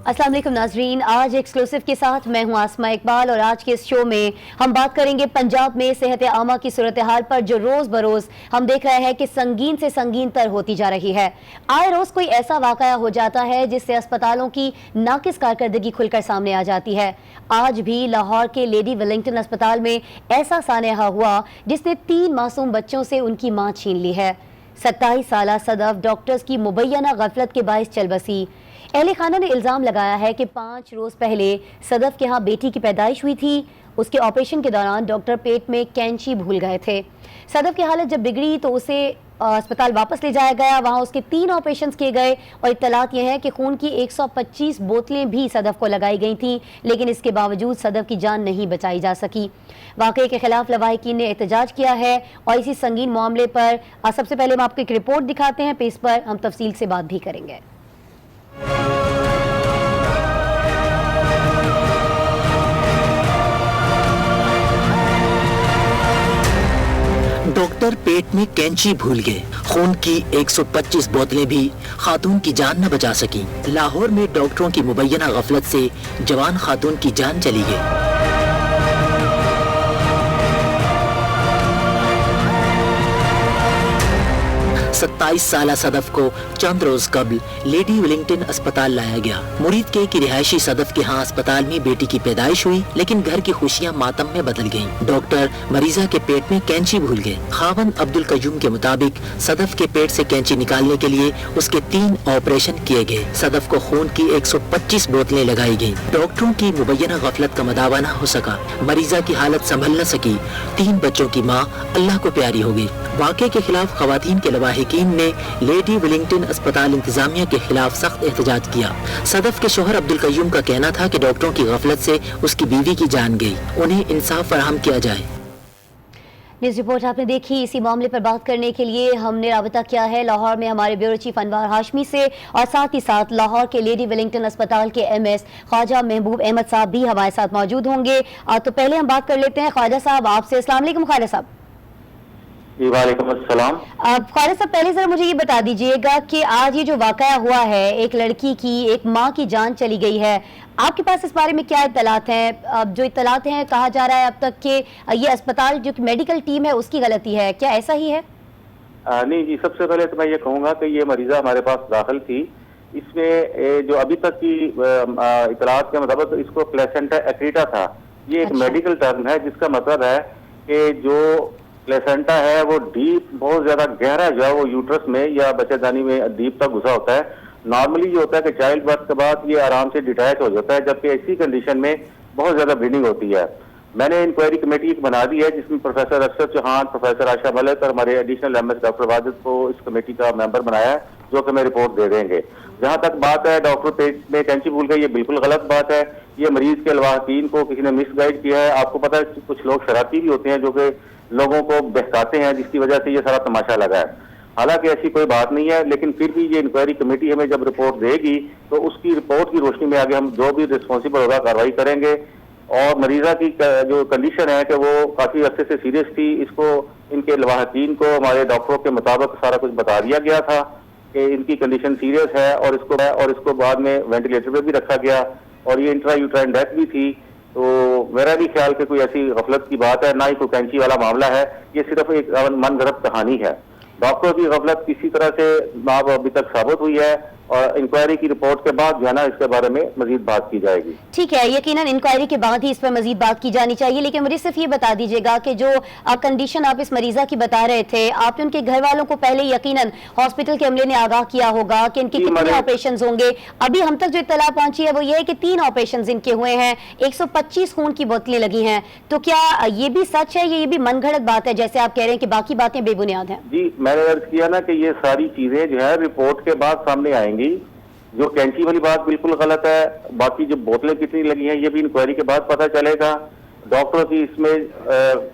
अस्सलाम वालेकुम नाजरीन, आज एक्सक्लूसिव के साथ मैं हूं आसमा इकबाल और आज के इस शो में हम बात करेंगे पंजाब में सेहत आमा की सूरत हाल पर जो रोज़ बरोज़ हम देख रहे हैं कि संगीन से संगीन तर होती जा रही है। आए रोज़ कोई ऐसा वाक़या हो जाता है जिससे अस्पतालों की नाकिस कारकर्दगी खुलकर सामने आ जाती है। आज भी लाहौर के लेडी वेलिंगटन अस्पताल में ऐसा सानेहा हुआ जिसने 3 मासूम बच्चों से उनकी माँ छीन ली है। 27 साला सदफ डॉक्टर्स की मुबैना गफलत के बाइस चल बसी। अहले खाना ने इल्ज़ाम लगाया है कि 5 रोज़ पहले सदफ के यहाँ बेटी की पैदाइश हुई थी। उसके ऑपरेशन के दौरान डॉक्टर पेट में कैंची भूल गए थे। सदफ की हालत जब बिगड़ी तो उसे अस्पताल वापस ले जाया गया। वहाँ उसके 3 ऑपरेशन किए गए और इत्तलात यह है कि खून की 125 बोतलें भी सदफ को लगाई गई थीं, लेकिन इसके बावजूद सदफ की जान नहीं बचाई जा सकी। वाक़े के खिलाफ लवाहिकीन ने एहतजाज किया है और इसी संगीन मामले पर सबसे पहले हम आपको एक रिपोर्ट दिखाते हैं, फिर इस पर हम तफसील से बात भी करेंगे। डॉक्टर पेट में कैंची भूल गए। खून की 125 बोतलें भी खातून की जान न बचा सकी। लाहौर में डॉक्टरों की मुबैना गफलत से जवान खातून की जान चली गई। 27 साला सदफ को चंद रोज कबल लेडी वेलिंगटन अस्पताल लाया गया। मुरीद के की रिहायशी सदफ के यहाँ अस्पताल में बेटी की पैदाइश हुई, लेकिन घर की खुशियाँ मातम में बदल गयीं। डॉक्टर मरीजा के पेट में कैंची भूल गए। खावंद अब्दुल कयूम के मुताबिक सदफ के पेट से कैंची निकालने के लिए उसके 3 ऑपरेशन किए गए। सदफ को खून की 125 बोतलें लगाई गयी। डॉक्टरों की मुबैना गफलत का मदावा न हो सका। मरीजा की हालत संभल न सकी। 3 बच्चों की माँ अल्लाह को प्यारी हो गई। वाक़े के खिलाफ खवातीन के लवाहिकीन ने लेडी वेलिंगटन अस्पताल इंतजामिया के खिलाफ सख्त एहतजाज किया। सदफ के शोहर अब्दुल कयूम का कहना था कि डॉक्टरों की गफलत से उसकी बीवी की जान गई, उन्हें इंसाफ फराहम किया जाए। न्यूज़ रिपोर्ट आपने देखी। इसी मामले पर बात करने के लिए हमने राबता किया है लाहौर में हमारे ब्यूरो चीफ अनवार हाशमी से, और साथ ही साथ लाहौर के लेडी वेलिंगटन अस्पताल के MS ख्वाजा महबूब अहमद साहब भी हमारे साथ मौजूद होंगे। तो पहले हम बात कर लेते हैं ख्वाजा साहब आपसे। अस्सलाम वालेकुम ख्वाजा साहब। वालेकुम अस्सलाम। ख्वाजा साहब, पहले जरा मुझे ये बता दीजिएगा कि आज ये जो वाकया हुआ है, एक लड़की की, एक माँ की जान चली गई है, आपके पास इस बारे में क्या इत्तलात हैं? अब जो इत्तलात हैं, कहा जा रहा है अब तक कि ये अस्पताल जो मेडिकल टीम है उसकी गलती है, क्या ऐसा ही है? नहीं जी, सबसे पहले तो मैं ये कहूँगा कि ये मरीजा हमारे पास दाखिल थी। इसमें जो अभी तक की इत्तलात के मुताबिक इसको प्लेसेंटा एक्रीटा था। ये एक मेडिकल टर्म है जिसका मतलब है कि जो प्लेसेंटा है वो डीप, बहुत ज्यादा गहरा जो है वो यूट्रस में या बच्चेदानी में डीप तक घुसा होता है। नॉर्मली ये होता है कि चाइल्ड बर्थ के बाद ये आराम से डिटैच हो जाता है, जबकि ऐसी कंडीशन में बहुत ज्यादा ब्लीडिंग होती है। मैंने इंक्वायरी कमेटी बना दी है जिसमें प्रोफेसर अरशद चौहान, प्रोफेसर आशा मलिक और हमारे एडिशनल MS डॉक्टर वाजिद को इस कमेटी का मेंबर बनाया है, जो कि हमें रिपोर्ट दे देंगे। जहां तक बात है डॉक्टर पेट में कैंची भूल गई, ये बिल्कुल गलत बात है। ये मरीज के लवाहिकीन को किसी ने मिसगाइड किया है। आपको पता है कुछ लोग शरारती भी होते हैं जो कि लोगों को बहकाते हैं, जिसकी वजह से ये सारा तमाशा लगा है। हालांकि ऐसी कोई बात नहीं है, लेकिन फिर भी ये इंक्वायरी कमेटी हमें जब रिपोर्ट देगी तो उसकी रिपोर्ट की रोशनी में आगे हम जो भी रिस्पॉन्सिबल होगा कार्रवाई करेंगे। और मरीजा की जो कंडीशन है कि वो काफी अर्से से सीरियस थी, इसको इनके लवाहिकीन को हमारे डॉक्टरों के मुताबिक सारा कुछ बता दिया गया था कि इनकी कंडीशन सीरियस है, और इसको बाद में वेंटिलेटर पे भी रखा गया, और ये इंट्रा यूट्राइन डेथ भी थी। तो मेरा भी ख्याल कि कोई ऐसी गफलत की बात है, ना ही कोई कैंची वाला मामला है। ये सिर्फ एक मनगढ़ंत कहानी है। डॉक्टर की गफलत किसी तरह से ना अभी तक साबित हुई है, और इंक्वायरी की रिपोर्ट के बाद जो है ना इसके बारे में मजीद बात की जाएगी। ठीक है, यकीनन इंक्वायरी के बाद ही इस पर मजीद बात की जानी चाहिए। लेकिन मुझे सिर्फ ये बता दीजिएगा कि जो कंडीशन आप इस मरीजा की बता रहे थे, आपने उनके घर वालों को पहले यकीनन हॉस्पिटल के अमले ने आगाह किया होगा कि इनके कितने ऑपरेशन होंगे। अभी हम तक जो इत्तला पहुंची है वो ये है कि 3 ऑपरेशन इनके हुए हैं, 125 खून की बोतलें लगी हैं। तो क्या ये भी सच है, ये भी मनगढ़ंत बात है जैसे आप कह रहे हैं कि बाकी बातें बेबुनियाद हैं? जी, मैंने अर्ज किया ना कि ये सारी चीजें जो है रिपोर्ट के बाद सामने आएंगी। जो कैंची वाली बात बिल्कुल गलत है। बाकी जो बोतलें कितनी लगी हैं ये भी इंक्वायरी के बाद पता चलेगा। डॉक्टरों की इसमें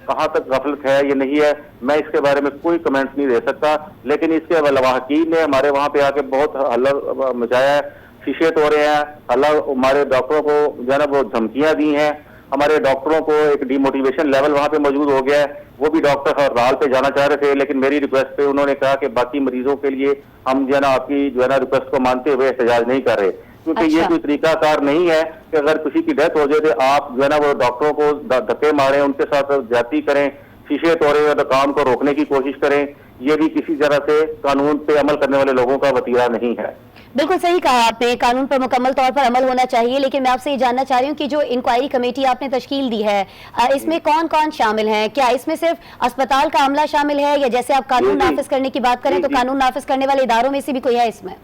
कहाँ तक गफलत है ये नहीं है, मैं इसके बारे में कोई कमेंट्स नहीं दे सकता। लेकिन इसके लवाहिकीन ने हमारे वहाँ पे आके बहुत हल्ला मचाया है, शीशे तोड़े हैं, हल्ला हमारे डॉक्टरों को जो है ना वो धमकियाँ दी हैं। हमारे डॉक्टरों को एक डिमोटिवेशन लेवल वहाँ पे मौजूद हो गया है। वो भी डॉक्टर हड़ताल पे जाना चाह रहे थे, लेकिन मेरी रिक्वेस्ट पे उन्होंने कहा कि बाकी मरीजों के लिए हम जो है ना आपकी जो है ना रिक्वेस्ट को मानते हुए एहतजाज नहीं कर रहे, क्योंकि ये अच्छा। कोई तरीकाकार नहीं है कि अगर किसी की डेथ हो जाए तो आप जो है ना वो डॉक्टरों को धक्के मारें, उनके साथ ज्यादती करें, शीशे तोड़े या काम को रोकने की कोशिश करें। ये भी किसी तरह से कानून पे अमल करने वाले लोगों का वतीरा नहीं है। बिल्कुल सही कहा आपने, कानून पर मुकम्मल तौर पर अमल होना चाहिए। लेकिन मैं आपसे ये जानना चाह रही हूँ कि जो इंक्वायरी कमेटी आपने तश्कील दी है, इसमें कौन कौन शामिल हैं? क्या इसमें सिर्फ अस्पताल का अमला शामिल है, या जैसे आप कानून जी, जी। नाफिज करने की बात करें जी, तो जी। कानून नाफिज करने वाले इदारों में से भी कोई है इसमें?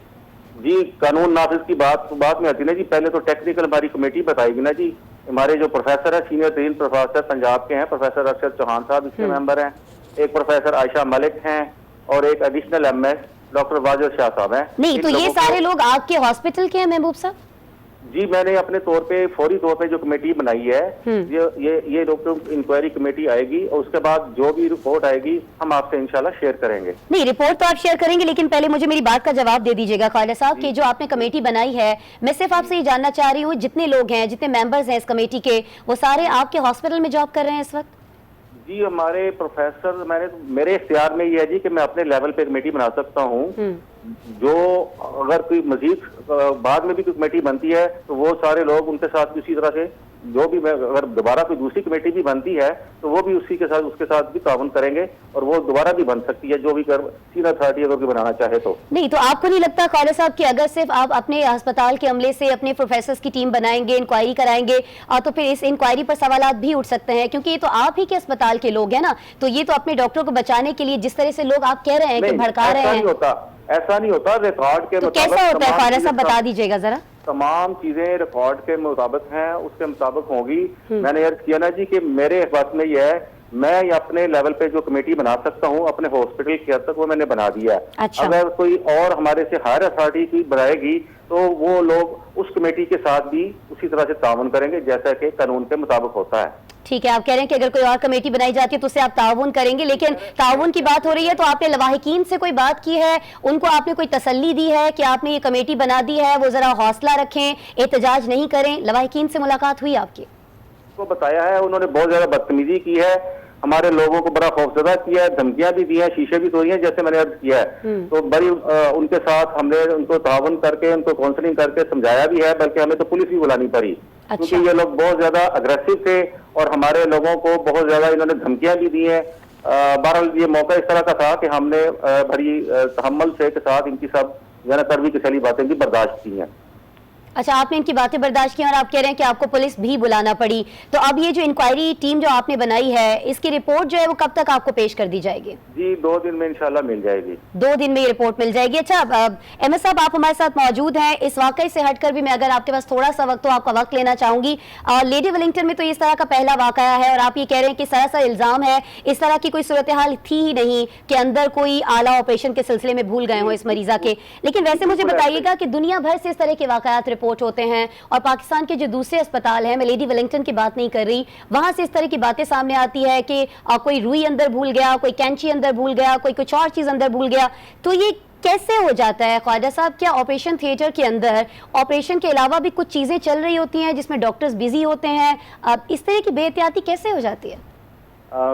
जी, कानून नाफिज की बात में आती है ना जी, पहले तो टेक्निकल हमारी कमेटी बताएगी ना जी। हमारे जो प्रोफेसर है, सीनियर तरीन प्रोफेसर पंजाब के हैं, प्रोफेसर अरशद चौहान साहब इसके मेंबर हैं, एक प्रोफेसर आयशा मलिक हैं और एक additional MS doctor Wajid Shah साहब हैं। नहीं, इन तो ये लोगों को- सारे लोग आपके हॉस्पिटल के हैं महबूब साहब? जी, मैंने अपने तौर पे फौरी तौर पे जो कमेटी बनाई है, ये डॉक्टर इंक्वायरी कमेटी आएगी और उसके बाद जो भी रिपोर्ट आएगी हम आपसे इंशाल्लाह शेयर करेंगे। नहीं, रिपोर्ट तो आप शेयर करेंगे, लेकिन पहले मुझे मेरी बात का जवाब दे दीजिएगा ख्वाजा साहब कि जो आपने कमेटी बनाई है, मैं सिर्फ आपसे ये जानना चाह रही हूँ, जितने लोग हैं, जितने मेंबर्स हैं इस कमेटी के, वो सारे आपके हॉस्पिटल में जॉब कर रहे हैं इस वक्त? जी, हमारे प्रोफेसर, मेरे इख्तियार में ये है जी कि मैं अपने लेवल पे कमेटी बना सकता हूँ। जो अगर कोई मजीद बाद में भी कोई कमेटी बनती है तो वो सारे लोग उनके साथ भी उसी तरह से, जो भी अगर दोबारा कोई दूसरी कमेटी भी बनती है तो वो भी उसके साथ भी ताउन करेंगे और वो दोबारा भी बन सकती है, जो भी सीनियर अथॉरिटी अगर कोई बनाना चाहे तो। नहीं, तो आपको नहीं लगता ख्वाजा साहब कि अगर सिर्फ आप अपने अस्पताल के अमले से अपने प्रोफेसर्स की टीम बनाएंगे, इंक्वायरी कराएंगे, तो फिर इस इंक्वायरी पर सवालात भी उठ सकते हैं? क्योंकि ये तो आप ही के अस्पताल के लोग हैं ना, तो ये तो अपने डॉक्टरों को बचाने के लिए जिस तरह से लोग आप कह रहे हैं कि भड़का रहे हैं, ऐसा नहीं होता। रिकॉर्ड के तो कैसा होता है ख्वाजा साहब, बता दीजिएगा जरा। तमाम चीजें रिकॉर्ड के मुताबिक हैं, उसके मुताबिक होगी। मैंने अर्ज किया ना जी कि मेरे बात में यह है, मैं अपने लेवल पे जो कमेटी बना सकता हूँ अपने हॉस्पिटल के हद तक वो मैंने बना दिया है। अच्छा। अगर कोई और हमारे से हायर अथॉरिटी की बनाएगी तो वो लोग उस कमेटी के साथ भी उसी तरह से ताउन करेंगे जैसा कि कानून के मुताबिक होता है। ठीक है, आप कह रहे हैं कि अगर कोई और कमेटी बनाई जाती है तो उससे आप ताउन करेंगे, लेकिन ताउन की बात हो रही है तो आपने लवाहिकीन से कोई बात की है, उनको आपने कोई तसल्ली दी है कि आपने ये कमेटी बना दी है, वो जरा हौसला रखें, एहतजाज नहीं करें? लवाहिकीन से मुलाकात हुई आपकी? को बताया है, उन्होंने बहुत ज्यादा बदतमीजी की है, हमारे लोगों को बड़ा खौफजदा किया है, धमकियां भी दी हैं, शीशे भी तोड़ी हैं, जैसे मैंने अर्ज किया है। तो बड़ी उनके साथ हमने उनको ताउन करके उनको काउंसलिंग करके समझाया भी है, बल्कि हमें तो पुलिस भी बुलानी पड़ी। अच्छा। क्योंकि ये लोग बहुत ज्यादा अग्रेसिव थे और हमारे लोगों को बहुत ज्यादा इन्होंने धमकियां भी दी हैं। बहरहाल ये मौका इस तरह का था कि हमने बड़ी तहम्मुल से के साथ इनकी सब जो है ना कड़वी कसैली बातें भी बर्दाश्त की हैं। अच्छा, आपने इनकी बातें बर्दाश्त की और आप कह रहे हैं कि आपको पुलिस भी बुलाना पड़ी, तो अब ये जो इंक्वायरी टीम जो आपने बनाई है, इसकी रिपोर्ट जो है वो कब तक आपको पेश कर दी जाएगी? जी, 2 दिन में इंशाल्लाह मिल जाएगी। 2 दिन में ये रिपोर्ट मिल जाएगी। अच्छा, एमएस साहब आप हमारे साथ मौजूद हैं। इस वाकई से हटकर भी मैं अगर आपके पास थोड़ा सा वक्त, तो आपका वक्त लेना चाहूंगी। लेडी वेलिंगटन में तो इस तरह का पहला वाकया है और आप ये कह रहे हैं कि सरासर इल्जाम है, इस तरह की कोई सूरत हाल थी ही नहीं कि अंदर कोई आला ऑपरेशन के सिलसिले में भूल गए हो इस मरीजा के। लेकिन वैसे मुझे बताइएगा कि दुनिया भर से इस तरह के वाकयात रिपोर्ट होते हैं और पाकिस्तान के जो दूसरे अस्पताल हैं, मैं लेडी वेलिंगटन की बात नहीं कर रही, वहां से इस तरह की बातें सामने आती है कि कोई रुई अंदर भूल गया, कोई कैंची अंदर भूल गया, कोई कुछ और चीज अंदर भूल गया। तो ये कैसे हो जाता है ख्वाजा साहब? क्या ऑपरेशन थिएटर के अंदर ऑपरेशन के अलावा भी कुछ चीजें चल रही होती हैं जिसमें डॉक्टर्स बिजी होते हैं? इस तरह की बेहतियाती कैसे हो जाती है?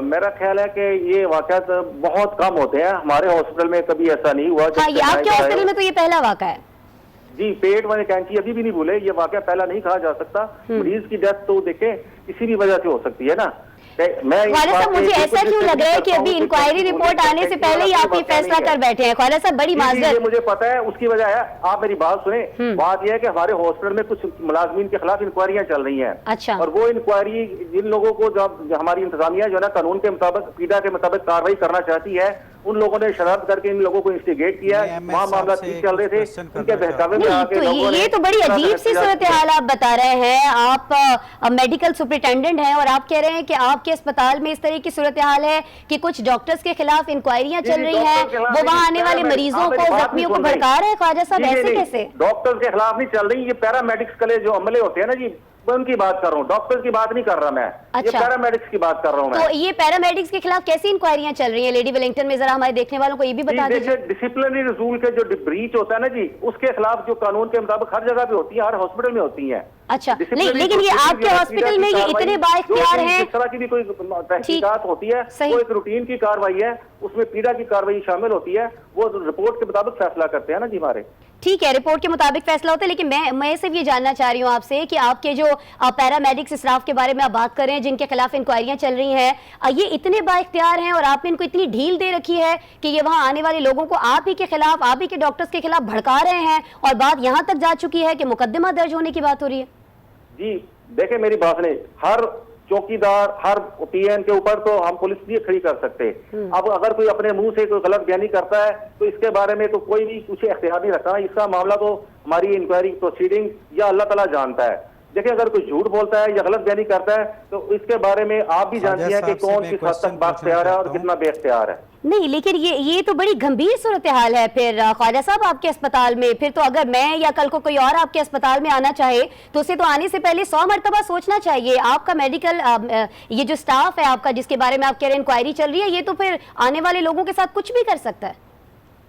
मेरा ख्याल है कि ये वाकयात बहुत कम होते हैं। हमारे हॉस्पिटल में कभी ऐसा नहीं हुआ। हाँ, ये आपके हॉस्पिटल में तो ये पहला वाकया है। जी, पेट वाले कैंची अभी भी नहीं भूले, ये वाकया पहला नहीं कहा जा सकता। मरीज की डेथ तो देखें किसी भी वजह से हो सकती है ना। ख्वाजा साहब, मुझे ऐसा क्यों लग रहा है कि अभी इंक्वायरी रिपोर्ट आने से पहले ही आप ये फैसला कर बैठे हैं? ख्वाजा साहब, बड़ी माजरत। मुझे पता है, उसकी वजह है, आप मेरी बात सुने। बात यह है कि हमारे हॉस्पिटल में कुछ मुलाजमीन के खिलाफ इंक्वायरियां चल रही हैं। अच्छा। और वो इंक्वायरी जिन लोगों को जब हमारी इंतजामिया जो है ना कानून के मुताबिक, पीडा के मुताबिक कार्रवाई करना चाहती है, उन लोगों ने शरारत करके इन लोगों को इंस्टिगेट किया। वहाँ मामला ठीक चल रहे थे, उनके बहकावे में आके लोगों ने। ये तो बड़ी अजीब सी सूरत हाल आप बता रहे हैं। आप मेडिकल सुपरिटेंडेंट हैं और आप कह रहे हैं कि आपके अस्पताल में इस तरह की सूरत हाल है कि कुछ डॉक्टर्स के खिलाफ इंक्वायरियां चल रही हैं, वो वहाँ आने वाले मरीजों को, जख्मियों को भड़का रहे हैं। ख्वाजा साहब, ऐसे कैसे? डॉक्टर्स के खिलाफ नहीं चल रही, ये पैरामेडिक्स के जो अमले होते हैं ना जी, उनकी बात कर रहा हूँ, डॉक्टर्स की बात नहीं कर रहा मैं। अच्छा। ये पैरामेडिक्स की बात कर रहा हूँ मैं। तो ये पैरामेडिक्स के खिलाफ कैसी इंक्वायरियां चल रही हैं लेडी वेलिंगटन में? जरा हमारे देखने वालों को ये भी बता दीजिए। डिसिप्लिनरी रूल के जो ब्रीच होता है ना जी, उसके खिलाफ जो कानून के मुताबिक हर जगह पे होती है, हर हॉस्पिटल में होती है। अच्छा, लेकिन ये आपके हॉस्पिटल में ये इतने बाइख्तियार हैं, इस तरह की भी कोई तहकीकात होती है, वो एक रूटीन की कार्रवाई है, उसमें पीड़ा की कार्रवाई शामिल होती है, वो रिपोर्ट के मुताबिक फैसला करते हैं ना जी हमारे। ठीक है, रिपोर्ट के मुताबिक फैसला होता है, लेकिन मैं सिर्फ ये जानना चाह रही हूँ आपसे कि आपके जो पैरामेडिक्स स्टाफ के बारे में आप बात कर रहे हैं जिनके खिलाफ इंक्वायरियां चल रही हैं, ये इतने बाइख्तियार हैं और आपने इनको इतनी ढील दे रखी है कि ये वहां आने वाले लोगों को आप ही के खिलाफ, आप ही के डॉक्टर्स के खिलाफ भड़का रहे हैं और बात यहाँ तक जा चुकी है कि मुकदमा दर्ज होने की बात हो रही है। जी देखे मेरी बात ने, हर चौकीदार, हर पीएन के ऊपर तो हम पुलिस नहीं खड़ी कर सकते। अब अगर कोई अपने मुंह से कोई गलत बयानी करता है तो इसके बारे में तो कोई भी कुछ इख्तियार नहीं रखता। इसका मामला तो हमारी इंक्वायरी प्रोसीडिंग या अल्लाह ताला जानता है। देखिए अगर कोई झूठ बोलता है या गलत बयानी करता है तो इसके बारे में आप भी जानती हैं कि कौन किस हद तक बाख्तियार है और कितना बेख्तियार है। नहीं, लेकिन ये तो बड़ी गंभीर सूरत हाल है फिर ख्वाजा साहब आपके अस्पताल में। फिर तो अगर मैं या कल को कोई और आपके अस्पताल में आना चाहे तो उसे तो आने से पहले 100 मरतबा सोचना चाहिए। आपका मेडिकल ये जो स्टाफ है आपका जिसके बारे में आप कह रहे हैं इंक्वायरी चल रही है, ये तो फिर आने वाले लोगों के साथ कुछ भी कर सकता है।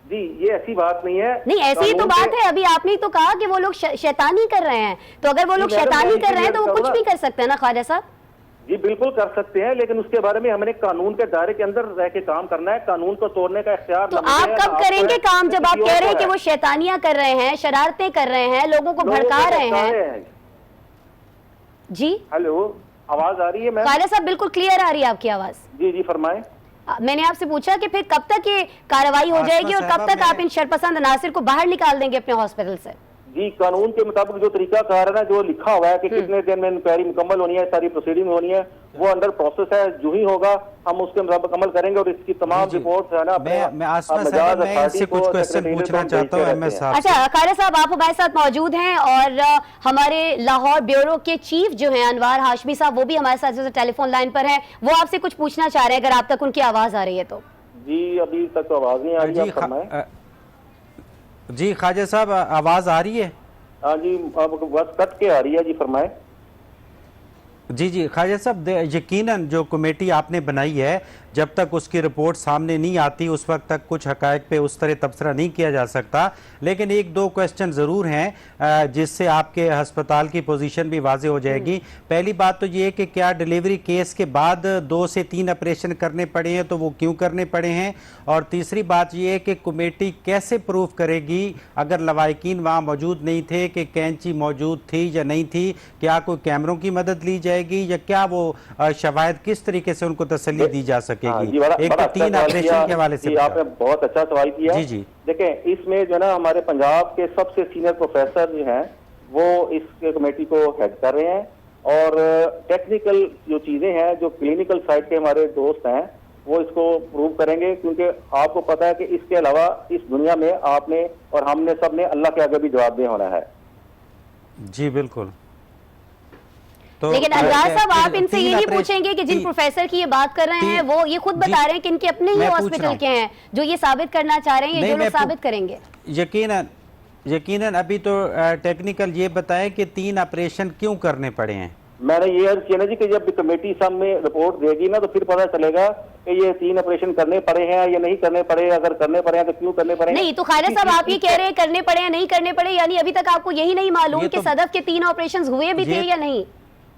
जी ये ऐसी बात नहीं है। नहीं ऐसी ही तो बात है। अभी आपने तो कहा कि वो लोग शैतानी कर रहे हैं, तो अगर वो लोग शैतानी कर रहे हैं तो वो कुछ भी कर सकते हैं ना ख्वाजा साहब? जी बिल्कुल कर सकते हैं, लेकिन उसके बारे में हमने कानून के दायरे के अंदर रह के काम करना है। कानून को तोड़ने का इख्तियार तो आप कब करेंगे काम, जब आप कह रहे हैं कि वो शैतानियां कर रहे हैं, शरारतें कर रहे हैं, लोगों को भड़का रहे हैं? जी हेलो, आवाज आ रही है? ख्वाजा साहब बिल्कुल क्लियर आ रही है आपकी आवाज। जी जी फरमाएं। मैंने आपसे पूछा कि फिर कब तक ये कार्रवाई हो जाएगी और कब तक आप इन शरपसंद अनासिर को बाहर निकाल देंगे अपने हॉस्पिटल से? जी कानून के मुताबिक जो तरीका कार है ना, जो लिखा हुआ है कि कितने दिन में इंक्वायरी मुकम्मल होनी है, सारी प्रोसीडिंग होनी है, वो अंडर प्रोसेस है। जो ही होगा हम उसके मुताबिक अमल करेंगे और इसकी तमाम रिपोर्ट है ना मैं आसमा साहब मैं इससे कुछ क्वेश्चन पूछना चाहता हूं एमएस साहब। अच्छा ख्वाजा साहब आप हमारे साथ मौजूद हैं और हमारे लाहौर ब्यूरो के चीफ जो हैं अनवार हाशमी साहब वो भी हमारे साथ टेलीफोन लाइन पर हैं, वो आपसे कुछ पूछना चाह रहे हैं अगर आप तक उनकी आवाज आ रही है तो। जी अभी तक तो आवाज नहीं आ रही। जी ख्वाजा साहब आवाज आ रही है? हाँ जी अब बस कट के आ रही है। जी फरमाएं। जी जी ख्वाजा साहब यकीनन जो कमेटी आपने बनाई है जब तक उसकी रिपोर्ट सामने नहीं आती उस वक्त तक कुछ हकायक पे उस तरह तबसरा नहीं किया जा सकता, लेकिन एक दो क्वेश्चन ज़रूर हैं जिससे आपके अस्पताल की पोजीशन भी वाजे हो जाएगी। पहली बात तो ये कि क्या डिलीवरी केस के बाद 2 से 3 ऑपरेशन करने पड़े हैं तो वो क्यों करने पड़े हैं, और तीसरी बात ये है कि कमेटी कैसे प्रूफ करेगी अगर लवाहिकीन वहाँ मौजूद नहीं थे कि कैंची मौजूद थी या नहीं थी, क्या कोई कैमरों की मदद ली जाएगी या क्या वो शवाहिद किस तरीके से उनको तसल्ली दी जा सके? एक तो 3 ऑपरेशन के हवाले से आपने बहुत अच्छा सवाल किया। जी जी देखें इसमें जो है ना हमारे पंजाब के सबसे सीनियर प्रोफेसर जो हैं वो इस कमेटी को हेड कर रहे हैं और टेक्निकल जो चीजें हैं जो क्लिनिकल साइड के हमारे दोस्त हैं वो इसको प्रूव करेंगे, क्योंकि आपको पता है कि इसके अलावा इस दुनिया में आपने और हमने सब ने अल्लाह के आगे भी जवाबदेह होना है। जी बिल्कुल। तो लेकिन अनवार साहब आप इनसे ये नहीं पूछेंगे कि जिन प्रोफेसर की ये बात कर रहे हैं वो ये खुद बता रहे हैं कि इनके अपने ही हॉस्पिटल के हैं जो ये साबित करना चाह रहे हैं, ये जो लोग साबित करेंगे? यकीनन अभी तो टेक्निकल ये बताएं कि 3 ऑपरेशन क्यों करने पड़े हैं। मैंने ये अर्ज किया ना जी कि जब कमेटी सामने रिपोर्ट देगी ना तो फिर पता चलेगा कि ये 3 ऑपरेशन करने पड़े हैं या नहीं करने पड़े, अगर करने पड़े हैं तो क्यों करने पड़े। नहीं तो ख्वाजा साहब आप ये कह रहे हैं करने पड़े या नहीं करने पड़े, यानी अभी तक आपको यही नहीं मालूम कि सदफ के 3 ऑपरेशन हुए भी थे या नहीं?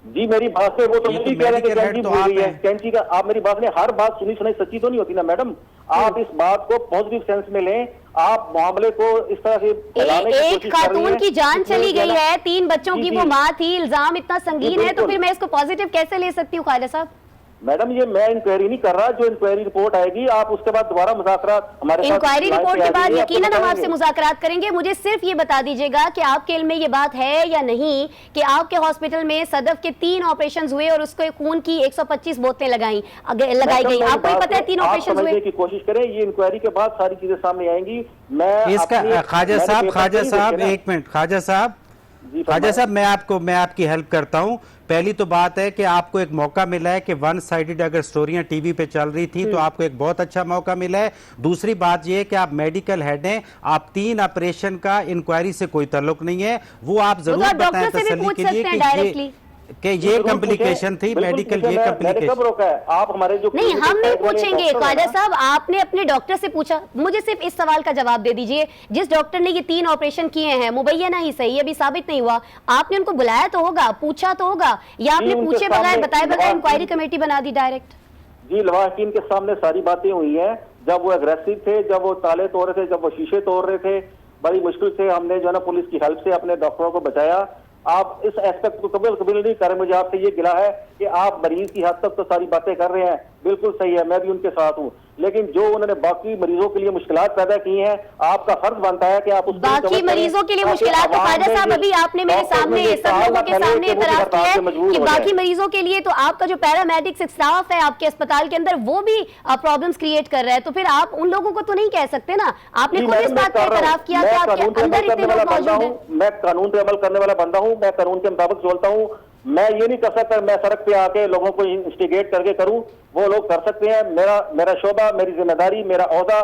जी मेरी बात से वो तो नहीं कह रहे कि कैंची बोल रही है। कैंची का आप मेरी बात ने हर बात सुनी सुनाई सच्ची तो नहीं होती ना मैडम। आप इस बात को पॉजिटिव सेंस में लें, आप मामले को इस तरह से एक खातून की जान चली गई है, 3 बच्चों की वो माँ थी, इल्जाम इतना संगीन है तो फिर मैं इसको पॉजिटिव कैसे ले सकती हूँ ख्वाजा साहब? मैडम ये मैं इंक्वायरी नहीं कर रहा, जो इंक्वायरी रिपोर्ट आएगी आप उसके बाद दोबारा मुज़ाकरात हमारे साथ। इंक्वायरी रिपोर्ट के बाद यकीनन हम आपसे मुज़ाकरात करेंगे। मुझे सिर्फ ये बता दीजिएगा कि आपके इल्म में ये बात है या नहीं कि आपके हॉस्पिटल में सदफ के 3 ऑपरेशन हुए और उसको खून की 125 बोतलें लगाई गई। आपको ही पता है 3 ऑपरेशन हुए? की कोशिश करें, ये इंक्वायरी के बाद सारी चीजें सामने आएंगी। मैं इसका ख्वाजा साहब एक मिनट ख्वाजा साहब मैं आपकी हेल्प करता हूं। पहली तो बात है कि आपको एक मौका मिला है कि 1 साइडेड अगर स्टोरियां टीवी पे चल रही थी तो आपको एक बहुत अच्छा मौका मिला है। दूसरी बात यह है कि आप मेडिकल हेड हैं, आप 3 ऑपरेशन का इंक्वायरी से कोई ताल्लुक नहीं है, वो आप जरूर बताएं तसल्ली के लिए कि ये कॉम्प्लिकेशन थी मेडिकल, ये कॉम्प्लिकेशन। आप हमारे जो नहीं हम नहीं पूछेंगे ख्वाजा साहब, आपने अपने डॉक्टर से पूछा, मुझे सिर्फ इस सवाल का जवाब दे दीजिए। जिस डॉक्टर ने ये 3 ऑपरेशन किए हैं मुबैना ही सही, अभी साबित नहीं हुआ, आपने उनको बुलाया तो होगा, पूछा तो होगा, या आपने पूछे बगैर बताए बगैर इंक्वायरी कमेटी बना दी डायरेक्ट? जी लवाहिकीन के सामने सारी बातें हुई है, जब वो अग्रेसिव थे, जब वो ताले तोड़ रहे थे, जब वो शीशे तोड़ रहे थे, बड़ी मुश्किल से हमने जो है ना पुलिस की हेल्प से अपने डॉक्टरों को बचाया। आप इस एस्पेक्ट को कबूल नहीं करें, मुझे आपसे ये गिला है कि आप मरीज की हद तक तो सारी बातें कर रहे हैं, बिल्कुल सही है, मैं भी उनके साथ हूँ, लेकिन जो उन्होंने बाकी मरीजों के लिए मुश्किलात पैदा की हैं, आपका फर्ज बनता है कि आप उस बाकी मरीजों के लिए मुश्किलात तो ख्वाजा साहब अभी आपने मेरे सामने सब लोगों के सामने इतराज किया है कि बाकी मरीजों के लिए तो आपका जो पैरामेडिक्स स्टाफ है आपके अस्पताल के अंदर वो भी प्रॉब्लम्स क्रिएट कर रहा है, तो फिर आप उन लोगों को तो नहीं कह सकते ना। आपने खुद इस बात का इतराफ किया कि आपके अंदर इतने लोग मौजूद हैं। मैं कानून पे अमल करने वाला बंदा हूँ, मैं कानून के मुताबिक चलता हूँ। मैं ये नहीं कर सकता मैं सड़क पे आके लोगों को इंस्टिगेट करके करूं, वो लोग कर सकते हैं। मेरा शोबा, मेरी जिम्मेदारी, मेरा ओहदा,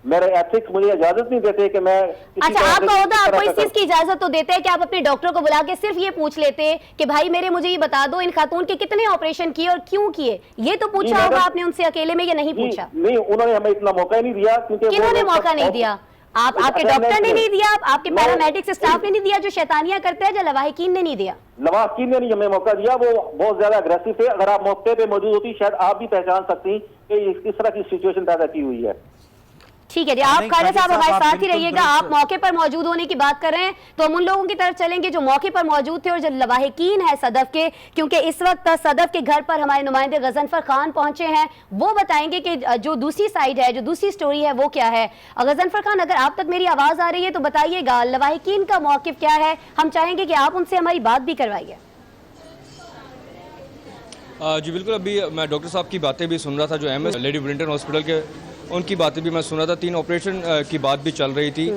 मेरे एथिक्स मुझे इजाजत नहीं देते कि मैं अच्छा, आपका ओहदा आपको इस चीज की इजाजत तो देते हैं कि आप अपने डॉक्टर को बुला के सिर्फ ये पूछ लेते कि भाई मुझे ये बता दो इन खातून के कितने ऑपरेशन किए और क्यों किए, ये तो पूछा होगा आपने उनसे अकेले में या नहीं पूछा? नहीं, उन्होंने हमें इतना मौका ही नहीं दिया। किन्होंने मौका नहीं दिया? आपके डॉक्टर ने नहीं दिया, आपके पैरामेडिक्स स्टाफ ने नहीं दिया जो शैतानियां करते हैं, या लवाहिकीन ने नहीं दिया? लवाहिकीन ने नहीं हमें मौका दिया, वो बहुत ज्यादा अग्रेसिव थे। अगर आप मौके पे मौजूद होती शायद आप भी पहचान सकती कि किस तरह की सिचुएशन पैदा की हुई है। ठीक है जी, आप ख्वाजा साहब हमारे साथ ही रहिएगा। आप मौके पर मौजूद होने की बात कर रहे हैं तो हम उन लोगों की तरफ चलेंगे जो मौके पर मौजूद थे और जो लवाहिकीन है सदफ के, क्योंकि इस वक्त सदफ के घर पर हमारे नुमाइंदे गजनफर खान पहुंचे हैं। वो बताएंगे कि जो दूसरी साइड है, जो दूसरी स्टोरी है वो क्या है। गजनफर खान, अगर आप तक मेरी आवाज आ रही है तो बताइएगा लवाहिकीन का मौकिफ क्या है, हम चाहेंगे कि आप उनसे हमारी बात भी करवाइए। जी बिल्कुल, अभी मैं डॉक्टर साहब की बातें भी सुन रहा था जो एमएस लेडी विलिंगटन हॉस्पिटल के, उनकी बातें भी मैं सुना था। 3 ऑपरेशन की बात भी चल रही थी।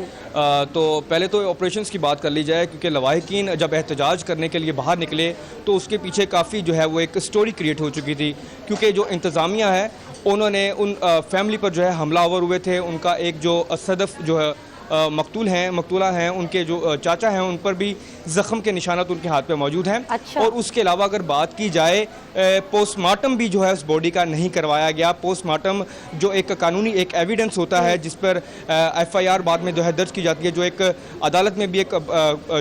तो पहले तो ऑपरेशंस की बात कर ली जाए, क्योंकि लवाहिकीन जब एहतजाज करने के लिए बाहर निकले तो उसके पीछे काफ़ी जो है वो एक स्टोरी क्रिएट हो चुकी थी, क्योंकि जो इंतज़ामिया है उन्होंने उन फैमिली पर जो है हमलावर हुए थे। उनका एक जो सदफ जो है मकतूला हैं, उनके जो चाचा हैं उन पर भी ज़ख्म के निशानात उनके हाथ पे मौजूद हैं। अच्छा। और उसके अलावा अगर बात की जाए, पोस्टमार्टम भी जो है उस बॉडी का नहीं करवाया गया। पोस्टमार्टम जो एक कानूनी एक एविडेंस होता है जिस पर FIR बाद में जो है दर्ज की जाती है, जो एक अदालत में भी एक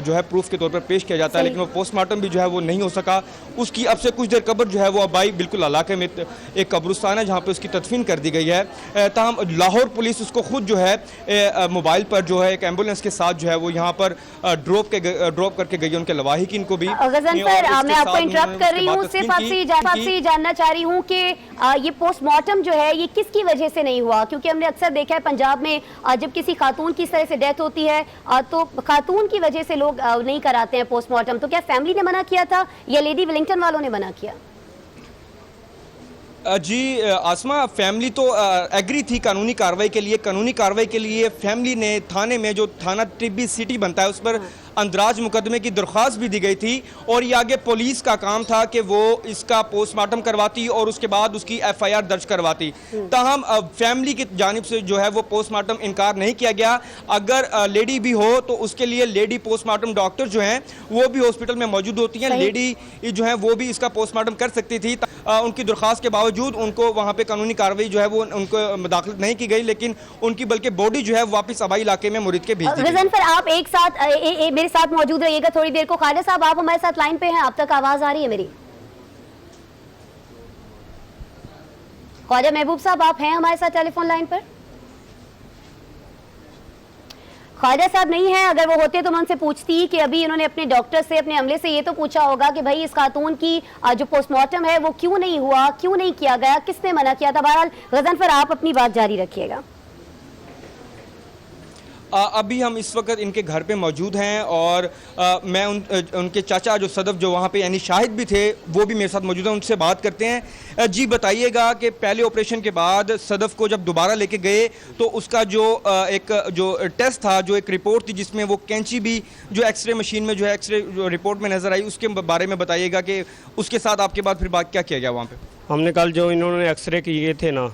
जो है प्रूफ के तौर पर पेश किया जाता है, लेकिन वो पोस्टमार्टम भी जो है वो नहीं हो सका। उसकी अब से कुछ देर कब्र जो है वो अबाई बिल्कुल इलाके में एक कब्रिस्तान है जहाँ पर उसकी तदफीन कर दी गई है। ताहम लाहौर पुलिस उसको खुद जो है मोबाइल पर जो है एक एम्बुलेंस के साथ जो है वो यहाँ पर ड्रॉप करके गई उनके लवाहिकीन को भी। गजनफर, मैं आपको इंटरप्ट कर रही हूँ, सिर्फ आपसे जानना चाह रही हूँ कि ये पोस्टमार्टम जो है ये किसकी वजह से नहीं हुआ, क्योंकि हमने अक्सर देखा है पंजाब में जब किसी खातून की इस तरह से डेथ होती है तो खातून की वजह से लोग नहीं कराते हैं पोस्टमार्टम। तो क्या फैमिली ने मना किया था या लेडी विलिंगटन वालों ने मना किया? जी आसमा, फैमिली तो एग्री थी कानूनी कार्रवाई के लिए। कानूनी कार्रवाई के लिए फैमिली ने थाने में, जो थाना टिब्बी सिटी बनता है, उस पर अंदराज मुकदमे की दरख्वास्त भी दी गई थी और ये आगे पुलिस का काम था कि वो इसका पोस्टमार्टम करवाती और उसके बाद उसकी FIR दर्ज करवाती। ताहम फैमिली की जानिब से जो है वो पोस्टमार्टम इनकार नहीं किया गया। अगर लेडी भी हो तो उसके लिए लेडी पोस्टमार्टम डॉक्टर जो हैं वो भी हॉस्पिटल में मौजूद होती हैं। लेडी जो है वो भी इसका पोस्टमार्टम कर सकती थी। उनकी दरख्वास्त के बावजूद उनको वहाँ पे कानूनी कार्रवाई जो है वो उनको मुदाखलत नहीं की गई, लेकिन उनकी बल्कि बॉडी जो है वापस आबाई इलाके में मुरीद के भेज दी गई। पर आप एक साथ मेरे साथ मौजूद रहिएगा थोड़ी देर को। ख्वाजा साहब, आप हमारे साथ लाइन पे हैं, आप तक आवाज आ रही है मेरी? ख्वाजा महबूब साहब, आप हैं हमारे साथ टेलीफोन लाइन पर? ख्वाजा साहब नहीं है, अगर वो होते तो मैं उनसे पूछती कि अभी उन्होंने अपने डॉक्टर से, अपने अमले से ये तो पूछा होगा कि भाई इस खातून की जो पोस्टमार्टम है वो क्यों नहीं हुआ, क्यों नहीं किया गया, किसने मना किया था। बहरहाल गजनफर, आप अपनी बात जारी रखिएगा। अभी हम इस वक्त इनके घर पे मौजूद हैं और मैं उनके चाचा जो सदफ जो वहाँ पे यानी शाहिद भी थे वो भी मेरे साथ मौजूद हैं, उनसे बात करते हैं। जी बताइएगा कि पहले ऑपरेशन के बाद सदफ को जब दोबारा लेके गए तो उसका जो एक जो टेस्ट था, जो एक रिपोर्ट थी जिसमें वो कैंची भी जो एक्सरे मशीन में जो है एक्सरे रिपोर्ट में नज़र आई, उसके बारे में बताइएगा कि उसके साथ आपके बाद फिर बात क्या किया गया वहाँ पर? हमने कल जो इन्होंने एक्सरे किए थे ना,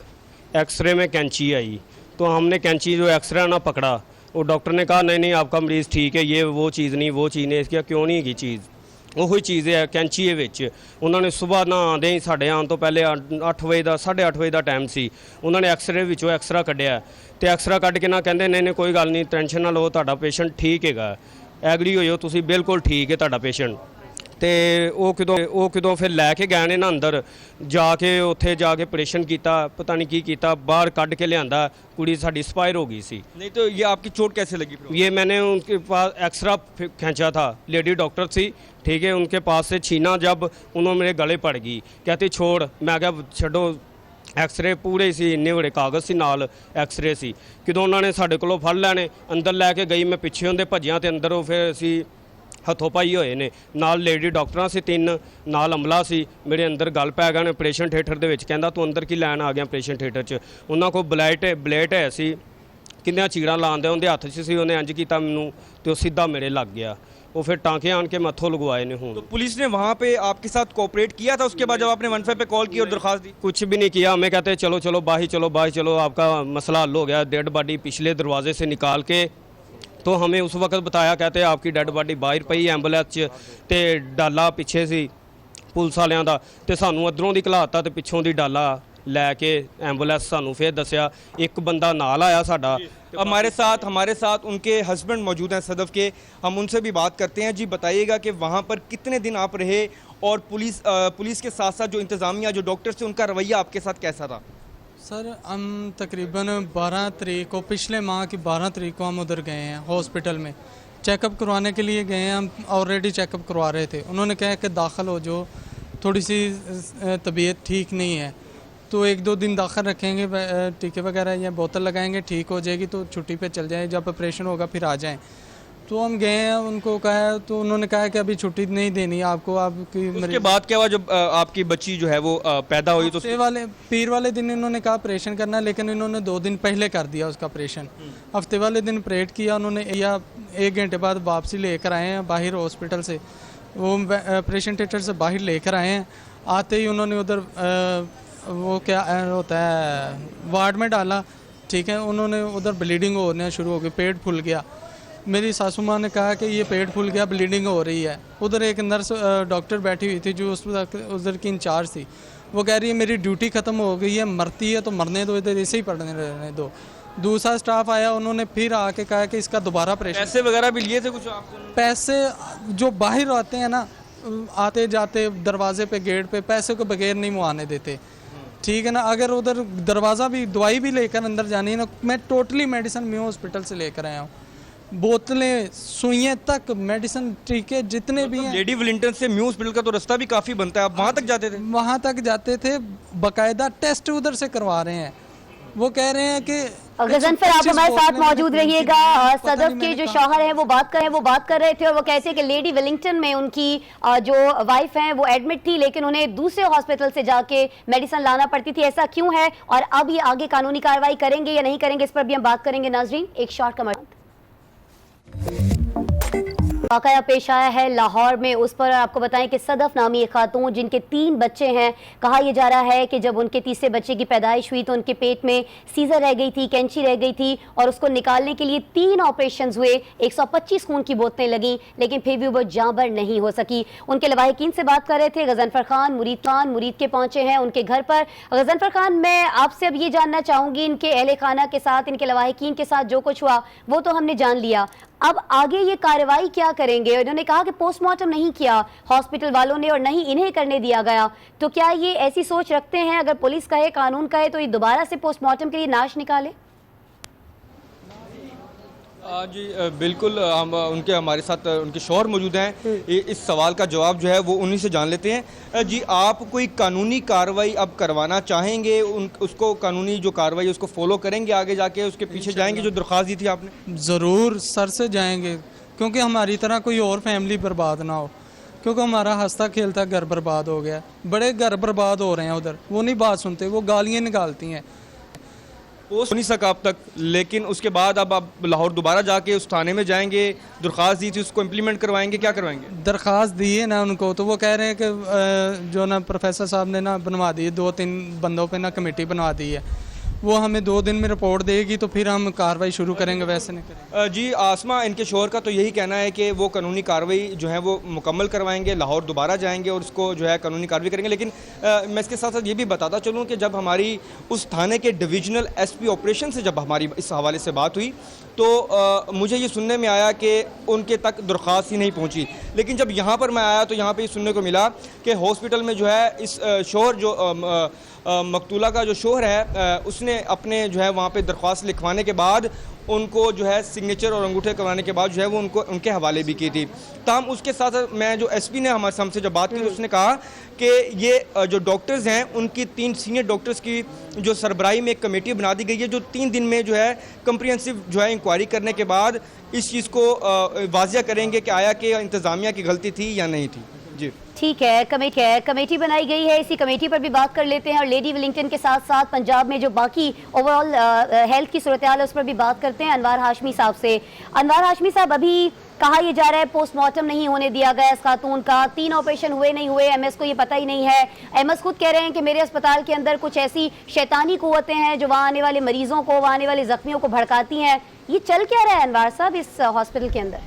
एक्सरे में कैंची आई तो हमने कैंची जो एक्सरे ना पकड़ा, वो डॉक्टर ने कहा नहीं आपका मरीज़ ठीक है, ये वो चीज़ नहीं, वो चीज़ नहीं, इसकी क्यों नहीं की चीज़ ਉਹੀ ਚੀਜ਼ ਹੈ ਕੈਂਚੀ ਦੇ ਵਿੱਚ। ਉਹਨਾਂ ਨੇ ਸਵੇਰ ਨਾ ਆਉਂਦੇ ਹੀ ਸਾਡੇ ਆਉਣ ਤੋਂ ਪਹਿਲੇ 8 ਵਜੇ ਦਾ 8:30 ਵਜੇ ਦਾ ਟਾਈਮ ਸੀ, ਉਹਨਾਂ ਨੇ ਐਕਸਰੇ ਵਿੱਚੋਂ ਐਕਸਰਾ ਕੱਢਿਆ ਤੇ ਐਕਸਰਾ ਕੱਢ ਕੇ ਨਾ ਕਹਿੰਦੇ ਨਹੀਂ ਕੋਈ ਗੱਲ ਨਹੀਂ, ਟੈਨਸ਼ਨ ਨਾ ਲਓ, ਤੁਹਾਡਾ ਪੇਸ਼ੈਂਟ ਠੀਕ ਹੈਗਾ, ਐਗਰੀ ਹੋਇਓ ਤੁਸੀਂ, ਬਿਲਕੁਲ ਠੀਕ ਹੈ ਤੁਹਾਡਾ ਪੇਸ਼ੈਂਟ। ਤੇ ਉਹ ਕਿਦੋਂ ਫਿਰ ਲੈ ਕੇ ਗਏ ਨੇ ਨਾ ਅੰਦਰ ਜਾ ਕੇ ਉੱਥੇ ਜਾ ਕੇ ਆਪਰੇਸ਼ਨ ਕੀਤਾ, ਪਤਾ नहीं ਕੀ ਕੀਤਾ, ਬਾਹਰ ਕੱਢ ਕੇ ਲਿਆਂਦਾ, कुड़ी साड़ी एक्सपायर हो गई सी। नहीं तो ये आपकी चोट कैसे लगी फिर? ये मैंने उनके पास एक्सरा खींचा था, लेडी डॉक्टर थी, ठीक है, उनके पास से छीना जब उन्होंने मेरे गले पड़ गई, कहती छोड़, मैं क्या छड्डो, एक्सरे पूरे सी, इन्ने बड़े कागज़ सी नाल एक्सरे सी, किदों उन्होंने साढ़े कोलों फड़ लैने, अंदर लैके गई, मैं पिछे उनके भजिया तो अंदर फिर असी हथों पाई होए ने, नाल लेडी डॉक्टरां से 3, नाल अमला सी, मेरे अंदर गल पै गए ने ऑपरेशन थिएटर दे विच, कहंदा तू अंदर की लैन आ गया ऑपरेशन थिएटर च, उन्हां कोल ब्लेट है सी, किन्नियां चीड़ां लांदे उहदे हत्थ च सी, उहने इंज कीता मैनूं ते ओह सीधा मेरे लग गया, वो फिर टांके आन के मत्थों लगवाए ने। तो पुलिस ने वहाँ पे आपके साथ कोऑपरेट किया था उसके बाद जब आपने 15 पे कॉल की और दरखास्त दी? कुछ भी नहीं किया, हमें कहते चलो चलो बाही चलो आपका मसला हल हो गया, डेड बॉडी पिछले दरवाजे से निकाल के, तो हमें उस वक्त बताया, कहते आपकी डेड बॉडी बाहर पई एंबुलेंस च, ते डाला पिछे सी पुलिस वालियां दा, ते सानू अदरों दी घलाता ते पिछों दी डाला लैके एंबुलेंस सानू फिर दसिया, एक बंदा नाल आया साडा। हमारे साथ उनके हस्बैंड मौजूद हैं सदफ के, हम उनसे भी बात करते हैं। जी बताइएगा कि वहाँ पर कितने दिन आप रहे और पुलिस के साथ साथ जो इंतज़ामिया जो डॉक्टर्स थे उनका रवैया आपके साथ कैसा था? सर हम तकरीबन 12 तारीख को, पिछले माह की 12 तारीख को हम उधर गए हैं हॉस्पिटल में, चेकअप करवाने के लिए गए हैं, हम ऑलरेडी चेकअप करवा रहे थे, उन्होंने कहा कि दाखिल हो जो, थोड़ी सी तबीयत ठीक नहीं है, तो 1-2 दिन दाखिल रखेंगे, टीके वगैरह या बोतल लगाएंगे, ठीक हो जाएगी तो छुट्टी पे चल जाए, जब ऑपरेशन होगा फिर आ जाएं। तो हम गए हैं, उनको कहा, तो उन्होंने कहा कि अभी छुट्टी नहीं देनी आपको, आपकी उसके बाद क्या हुआ जब आपकी बच्ची जो है वो पैदा हुई? तो पीर वाले दिन इन्होंने कहा ऑपरेशन करना, लेकिन इन्होंने 2 दिन पहले कर दिया उसका ऑपरेशन। हफ्ते वाले दिन ऑपरेट किया उन्होंने, या 1 घंटे बाद वापसी लेकर आए हैं बाहर हॉस्पिटल से, वो ऑपरेशन थिएटर से बाहर लेकर आए हैं, आते ही उन्होंने उधर वो क्या होता है वार्ड में डाला, ठीक है, उन्होंने उधर ब्लीडिंग होना शुरू हो गई, पेट फूल गया, मेरी सासू माँ ने कहा कि ये पेट फूल गया, ब्लीडिंग हो रही है। उधर एक नर्स डॉक्टर बैठी हुई थी जो उधर की इंचार्ज थी, वो कह रही है मेरी ड्यूटी ख़त्म हो गई है, मरती है तो मरने दो, इधर ऐसे ही पड़ने रहने दो। दूसरा स्टाफ आया, उन्होंने फिर आके कहा कि इसका दोबारा ऑपरेशन। पैसे वगैरह भी लिए थे कुछ आपसे? पैसे जो बाहर आते हैं ना, आते जाते दरवाजे पे गेट पे, पैसे को बगैर नहीं मुआने देते, ठीक है ना। अगर उधर दरवाज़ा भी, दवाई भी लेकर अंदर जानी है ना, मैं टोटली मेडिसिन म्यू हॉस्पिटल से लेकर आया हूँ, बोतलें, सुइयाँ तक, मेडिसिन, टीके जितने भी हैं। लेडी विलिंगटन से म्यू हॉस्पिटल का तो रास्ता भी काफ़ी बनता है, आप वहाँ तक जाते थे? वहाँ तक जाते थे, बाकायदा टेस्ट उधर से करवा रहे हैं, वो कह रहे हैं कि गजनफर आप हमारे साथ मौजूद रहिएगा। सदफ के जो शौहर हैं वो बात कर रहे थे और वो कहते हैं कि लेडी विलिंगटन में उनकी जो वाइफ हैं वो एडमिट थी, लेकिन उन्हें दूसरे हॉस्पिटल से जाके मेडिसिन लाना पड़ती थी, ऐसा क्यों है और अब ये आगे कानूनी कार्रवाई करेंगे या नहीं करेंगे, इस पर भी हम बात करेंगे। नाजरीन एक शॉर्ट कमर्शियल वाकया पेश आया है लाहौर में, उस पर आपको बताएं कि सदफ नामी एक खातून जिनके 3 बच्चे हैं, कहा यह जा रहा है कि जब उनके तीसरे बच्चे की पैदाइश हुई तो उनके पेट में सीजर रह गई थी, कैंची रह गई थी और उसको निकालने के लिए 3 ऑपरेशन हुए, 125 खून की बोतलें लगी, लेकिन फिर भी वो जांबर नहीं हो सकी। उनके लवाहिकीन से बात कर रहे थे गजनफर खान मुरीद के पहुंचे हैं उनके घर पर। गजनफर खान, मैं आपसे अब ये जानना चाहूंगी, इनके अहले खाना के साथ, इनके लवाहिकीन के साथ जो कुछ हुआ वो तो हमने जान लिया, अब आगे ये कार्रवाई क्या करेंगे? उन्होंने कहा कि पोस्टमार्टम नहीं किया हॉस्पिटल वालों ने और नहीं इन्हें करने दिया गया, तो क्या ये ऐसी सोच रखते हैं अगर पुलिस कहे, कानून कहे तो ये दोबारा से पोस्टमार्टम के लिए नाश निकाले? जी बिल्कुल, हम हमारे साथ उनके शौहर मौजूद हैं, इस सवाल का जवाब जो है वो उन्हीं से जान लेते हैं। जी आप कोई कानूनी कार्रवाई अब करवाना चाहेंगे, उसको कानूनी जो कार्रवाई उसको फॉलो करेंगे, आगे जाके उसके पीछे जाएंगे जो दरख्वास्त दी थी आपने? ज़रूर सर से जाएंगे, क्योंकि हमारी तरह कोई और फैमिली बर्बाद ना हो, क्योंकि हमारा हंसता खेलता घर बर्बाद हो गया, बड़े घर बर्बाद हो रहे हैं उधर, वो नहीं बात सुनते, वो गालियाँ निकालती हैं। पोस्ट नहीं सका अब तक, लेकिन उसके बाद अब आप लाहौर दोबारा जाके उस थाने में जाएंगे, दरख्वास्त दी थी उसको इम्प्लीमेंट करवाएंगे, क्या करवाएंगे? दरख्वास्त दी है ना उनको, तो वो कह रहे हैं कि जो ना प्रोफेसर साहब ने ना बनवा दी है, 2-3 बंदों पे ना कमेटी बनवा दी है, वो हमें 2 दिन में रिपोर्ट देगी तो फिर हम कार्रवाई शुरू करेंगे, वैसे नहीं करेंगे। जी आसमा, इनके शोहर का तो यही कहना है कि वो कानूनी कार्रवाई जो है वो मुकम्मल करवाएंगे, लाहौर दोबारा जाएंगे और उसको जो है कानूनी कार्रवाई करेंगे। लेकिन मैं इसके साथ साथ ये भी बताता चलूँ कि जब हमारी उस थाने के डिविजनल SP ऑपरेशन से जब हमारी इस हवाले से बात हुई तो मुझे ये सुनने में आया कि उनके तक दरख्वास्त ही नहीं पहुंची। लेकिन जब यहाँ पर मैं आया तो यहाँ पे ये सुनने को मिला कि हॉस्पिटल में जो है इस शोहर जो मकतूला का जो शोहर है उसने अपने जो है वहाँ पे दरख्वास्त लिखवाने के बाद उनको जो है सिग्नेचर और अंगूठे करवाने के बाद जो है वो उनको उनके हवाले भी की थी। तमाम उसके साथ मैं जो SP ने हमारे हमसे जब बात की तो उसने कहा कि ये जो डॉक्टर्स हैं उनकी 3 सीनियर डॉक्टर्स की जो सरबराही में एक कमेटी बना दी गई है जो 3 दिन में जो है कंप्रिहेंसिव जो है इंक्वायरी करने के बाद इस चीज़ को वाजिया करेंगे कि आया कि इंतज़ामिया की गलती थी या नहीं थी। जी ठीक है, कमेटी बनाई गई है, इसी कमेटी पर भी बात कर लेते हैं और लेडी विलिंगटन के साथ साथ पंजाब में जो बाकी ओवरऑल हेल्थ की सूरत हाल है उस पर भी बात करते हैं अनवार हाशमी साहब से। अनवार हाशमी साहब, अभी कहा यह जा रहा है पोस्टमार्टम नहीं होने दिया गया इस खातून का, 3 ऑपरेशन हुए नहीं हुए, MS को ये पता ही नहीं है। MS खुद कह रहे हैं कि मेरे अस्पताल के अंदर कुछ ऐसी शैतानी कुव्वतें हैं जो वहाँ आने वाले मरीजों को, वहाँ आने वाले जख्मियों को भड़काती हैं। ये चल क्या रहा है अनवार साहब इस हॉस्पिटल के अंदर?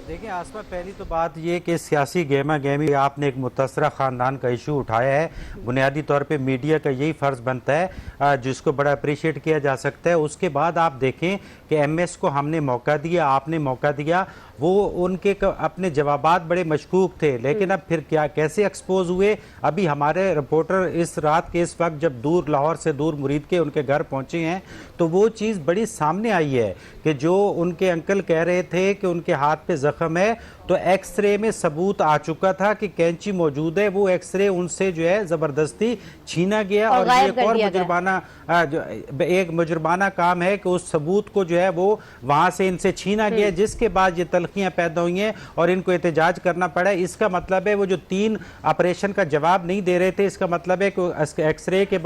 देखिए आसमा, पहली तो बात ये कि सियासी गहमा गहमी आपने एक मुतासरा ख़ानदान का इशू उठाया है। बुनियादी तौर पे मीडिया का यही फ़र्ज़ बनता है जिसको बड़ा अप्रिशिएट किया जा सकता है। उसके बाद आप देखें कि MS को हमने मौका दिया, आपने मौका दिया, वो उनके अपने जवाबात बड़े मशकूक थे, लेकिन अब फिर क्या कैसे एक्सपोज हुए। अभी हमारे रिपोर्टर इस रात के इस वक्त जब दूर लाहौर से दूर मुरीद के उनके घर पहुंचे हैं तो वो चीज़ बड़ी सामने आई है कि जो उनके अंकल कह रहे थे कि उनके हाथ पे ज़ख्म है तो एक्सरे में सबूत आ चुका था कि कैंची मौजूद है। वो एक्सरे उनसे जो है ज़बरदस्ती छीना गया और ये एक मुजरमाना काम है कि उस सबूत को जो है वो वहाँ से इनसे छीना गया, जिसके बाद ये तलखियाँ पैदा हुई हैं और इनको एहतजाज करना पड़ा। इसका मतलब है वो जो 3 ऑपरेशन का जवाब नहीं दे रहे थे, इसका मतलब है कि एक्सरे के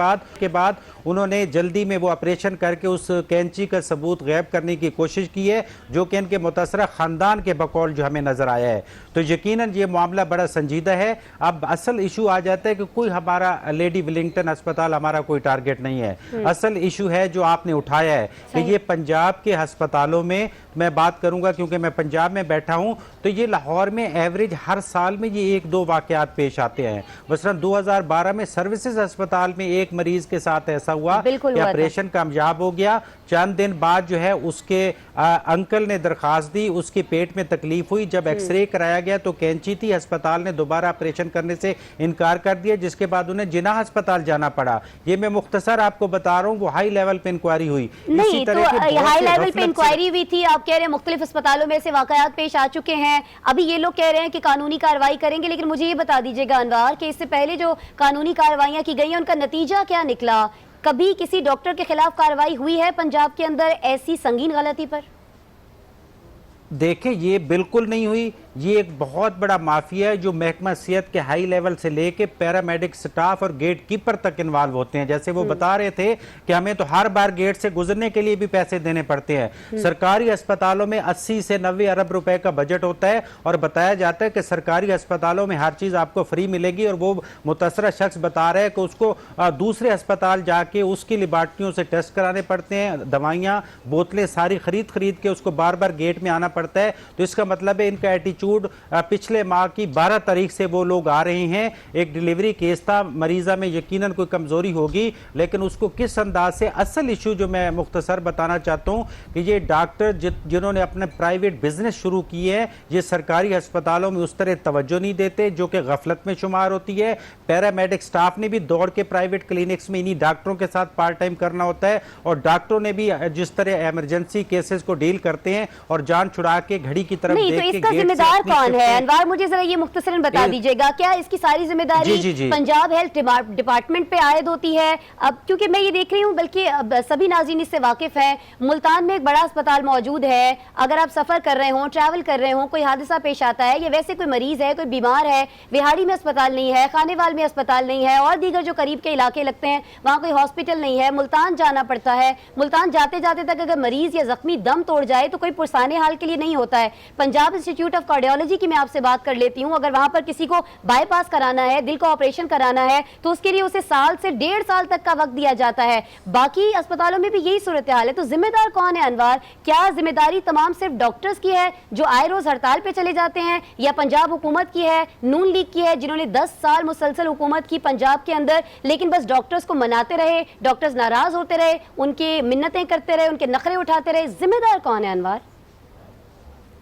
बाद उन्होंने जल्दी में वो ऑपरेशन करके उस कैंची का सबूत गायब करने की कोशिश की है, जो कि इनके मुतासरा ख़ानदान के बकौल जो हमें नजर आया है। तो यकीनन ये मामला बड़ा संजीदा है। अब असल इशू आ जाता है कि कोई हमारा लेडी विलिंगटन अस्पताल हमारा कोई टारगेट नहीं है। असल इशू है जो आपने उठाया है कि ये पंजाब के अस्पतालों में, मैं बात करूंगा क्योंकि मैं पंजाब में बैठा हूं, तो ये लाहौर में एवरेज हर साल में ये 1-2 वाकयात पेश आते हैं। मसलन 2012 में सर्विसेज अस्पताल में एक मरीज के साथ ऐसा हुआ कि ऑपरेशन कामयाब हो गया, चंद दिन बाद जो है उसके अंकल ने दरखास्त दी, उसके पेट में तकलीफ हुई, जब एक्सरे कराया गया तो कैंची थी, अस्पताल ने दोबारा ऑपरेशन करने से इनकार कर दिया, जिसके बाद उन्हें जिन्ना अस्पताल जाना पड़ा। ये मैं मुख्तसर आपको बता रहा हूँ, वो हाई लेवल पे इंक्वायरी हुई। नहीं तो हाई लेवल पे इंक्वायरी हुई थी, आप कह रहे हैं मुख्तलिफ अस्पतालों में से वाकयात पेश आ चुके हैं, अभी ये लोग कह रहे हैं कि कानूनी कार्रवाई करेंगे। लेकिन मुझे ये बता दीजिएगा अनवार कि इससे पहले जो कानूनी कार्रवाइयां की गई हैं उनका नतीजा क्या निकला? कभी किसी डॉक्टर के खिलाफ कार्रवाई हुई है पंजाब के अंदर ऐसी संगीन गलती पर? देखें, ये बिल्कुल नहीं हुई। ये एक बहुत बड़ा माफिया है जो महकमा सेहत के हाई लेवल से लेके पैरामेडिक स्टाफ और गेट कीपर तक इन्वॉल्व होते हैं। जैसे वो बता रहे थे कि हमें तो हर बार गेट से गुजरने के लिए भी पैसे देने पड़ते हैं। सरकारी अस्पतालों में 80 से 90 अरब रुपए का बजट होता है और बताया जाता है कि सरकारी अस्पतालों में हर चीज आपको फ्री मिलेगी, और वो मुतासरा शख्स बता रहे हैं कि उसको दूसरे अस्पताल जाके उसकी लेबॉर्टरियों से टेस्ट कराने पड़ते हैं, दवाइयाँ बोतलें सारी खरीद के उसको बार बार गेट में आना पड़ता है। तो इसका मतलब है इनका एटीट्यूड, पिछले माह की 12 तारीख से वो लोग आ रहे हैं। एक डिलीवरी केस था, मरीजा में यकीनन कोई कमजोरी होगी, लेकिन उसको किस अंदाज से, असल इशू जो मैं मुख्तसर बताना चाहता हूं कि ये डॉक्टर जिन्होंने अपने प्राइवेट बिजनेस शुरू किए हैं, ये सरकारी अस्पतालों में उस तरह तवज्जो नहीं देते जो कि गफलत में शुमार होती है। पैरामेडिक स्टाफ ने भी दौड़ के प्राइवेट क्लिनिक्स में इन्हीं डॉक्टरों के साथ पार्ट टाइम करना होता है, और डॉक्टरों ने भी जिस तरह इमरजेंसी केसेस को डील करते हैं और जान छुड़ा के घड़ी की तरफ नहीं, देख तो के इसका जिम्मेदार कौन है? अनवार, मुझे जरा ये मुख्तसरन बता दीजिएगा, क्या इसकी सारी जिम्मेदारी पंजाब हेल्थ डिपार्टमेंट पे आयद होती है? अब क्योंकि मैं ये देख रही हूँ, बल्कि सभी नाज़रीन इससे वाकिफ हैं, मुल्तान में एक बड़ा अस्पताल मौजूद है। अगर आप सफर कर रहे हो, ट्रैवल कर रहे हो, कोई हादसा पेश आता है या वैसे कोई मरीज है, कोई बीमार है, विहाड़ी में अस्पताल नहीं है, खानेवाल में अस्पताल नहीं है, और दीगर जो करीब के इलाके लगते हैं वहाँ कोई हॉस्पिटल नहीं है, मुल्तान जाना पड़ता है। मुल्तान जाते जाते तक अगर मरीज या जख्मी दम तोड़ जाए तो कोई पुरसाने हाल के लिए नहीं होता है। पंजाब इंस्टीट्यूट ऑफ कार्डियोलॉजी की मैं आपसे बात कर लेती हूँ, अगर वहां पर किसी को बाईपास कराना है, दिल का ऑपरेशन कराना है, तो उसके लिए उसे साल से 1.5 साल तक का वक्त दिया जाता है। बाकी अस्पतालों में भी यही सूरत हाल है। तो जिम्मेदार कौन है अनवर? क्या जिम्मेदारी तमाम सिर्फ डॉक्टर्स की है जो आए रोज हड़ताल पे चले जाते हैं, या पंजाब हुकूमत की है, नून लीग की है, जिन्होंने 10 साल मुसलसल हुकूमत की पंजाब के अंदर, लेकिन बस डॉक्टर्स को मनाते रहे, डॉक्टर्स नाराज होते रहे, उनके मिन्नतें करते रहे, उनके नखरे उठाते रहे? जिम्मेदार कौन है अनवर?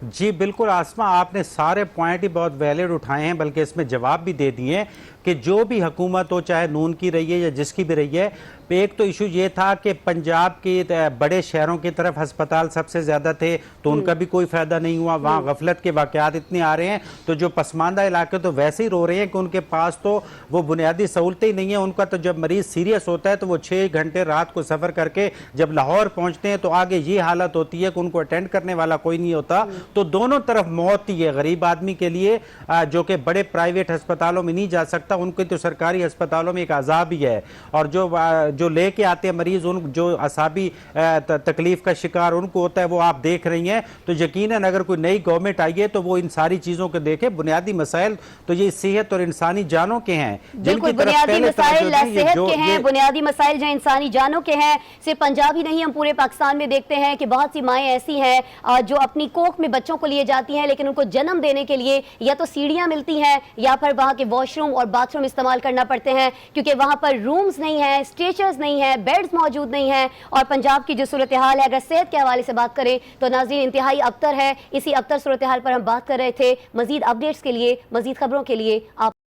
जी बिल्कुल आसमा, आपने सारे पॉइंट ही बहुत वैलिड उठाए हैं, बल्कि इसमें जवाब भी दे दिए हैं कि जो भी हुकूमत हो, चाहे नून की रही है या जिसकी भी रही है, एक तो इशू ये था कि पंजाब के बड़े शहरों की तरफ अस्पताल सबसे ज़्यादा थे, तो उनका भी कोई फ़ायदा नहीं हुआ। वहाँ गफलत के वाक़यात इतने आ रहे हैं, तो जो पसमानदा इलाके तो वैसे ही रो रहे हैं कि उनके पास तो वो बुनियादी सहूलतें ही नहीं है। उनका तो जब मरीज़ सीरियस होता है तो वो 6 घंटे रात को सफ़र करके जब लाहौर पहुँचते हैं तो आगे ये हालत होती है कि उनको अटेंड करने वाला कोई नहीं होता। तो दोनों तरफ मौत ही है गरीब आदमी के लिए, जो कि बड़े प्राइवेट अस्पतालों में नहीं जा सकता, उनके तो सरकारी अस्पतालों में एक अजाब ही है। और जो लेके आते हैं मरीज, उन जो असाबी तकलीफ का शिकार उनको होता है, वो आप देख रही हैं। तो यकीनन अगर कोई नई गवर्नमेंट आई है तो वो इन सारी चीजों को देखे। बुनियादी मसाइल तो ये सेहत और इंसानी जानों के हैं, बिल्कुल बुनियादी मसाइल सेहत के हैं, बुनियादी मसाइल जो इंसानी जानों के हैं। सिर्फ पंजाब ही नहीं, हम पूरे पाकिस्तान में देखते हैं कि बहुत सी माएँ ऐसी हैं जो अपनी कोख में बच्चों को लिए जाती हैं, लेकिन उनको जन्म देने के लिए या तो सीढ़ियां मिलती हैं या फिर वहां के वॉशरूम और बाथरूम इस्तेमाल करना पड़ते हैं, क्योंकि वहां पर रूम्स नहीं है, स्ट्रेचर्स नहीं है, बेड्स मौजूद नहीं है। और पंजाब की जो सूरत हाल है, अगर सेहत के हवाले से बात करें तो नाज़रीन इंतहाई अबतर है। इसी अबतर सूरत हाल पर हम बात कर रहे थे। मजीद अपडेट्स के लिए, मजीद खबरों के लिए आप